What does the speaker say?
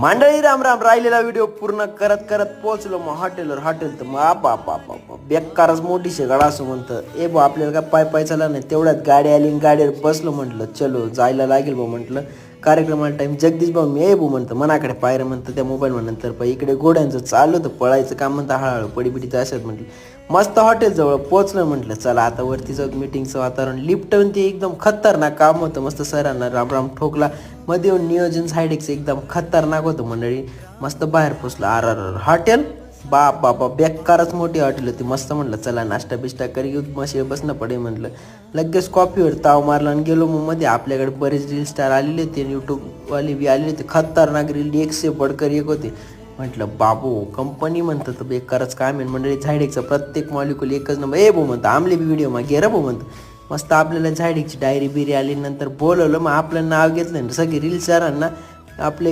मंडळी राम राम. राहिलेला व्हिडिओ पूर्ण करत करत पोहोचलो मग हॉटेल तर मग बाप बेकारच मोठीशी गाडा असं म्हणतं. ए बा आपल्याला काय पाय पाय चालला नाही, तेवढ्यात गाडी आली आणि गाडीवर बसलो. म्हटलं चलो जायला लागेल भाऊ. म्हटलं कार्यक्रमाला टाईम जगदीश भाऊ मी ए भाऊ म्हणतं मनाकडे पायरं म्हणतं त्या मोबाईल नंतर पण इकडे घोड्यांचं चालू होतं पळायचं काम म्हणतं हळूहळू पडीपिडीचं असत. म्हटलं मस्त हॉटेलजवळ पोहोचलं. म्हटलं चला आता वरती जाऊ. मीटिंगचं वातावरण लिफ्ट ते एकदम खतरनाक काम होतं. मस्त सरांना राम ठोकला मध्ये येऊन नियोजन साईडचं एकदम खतरनाक होतं मंडळी. मस्त बाहेर पोचलं. हॉटेल बाप बेकारच मोठी हॉटेल होती. मस्त म्हटलं चला नाश्ता बिष्टा करी घेऊ मशीन बसणं पडे. म्हटलं लगेच कॉफीवर ताव मारला आणि गेलो. मग मध्ये आपल्याकडे बरेच रील स्टार आलेले होते, यूट्यूबवाले बी आलेले होते. खतरनाक रील एकशे बडकर एक होते. म्हटलं बाबू कंपनी म्हणतं तर बेकारच काम आहे मंडळी. झायडेकचा प्रत्येक मॉलिक्यूल एकच नंबर. ए भाऊ म्हणतं आमले बी व्हिडिओ मग घे भाऊ म्हणतं. मस्त आपल्याला झायडेकची डायरी बिरी आली. नंतर बोलवलं मग आपलं नाव घेतलं. सगळे रील स्टारांना आपले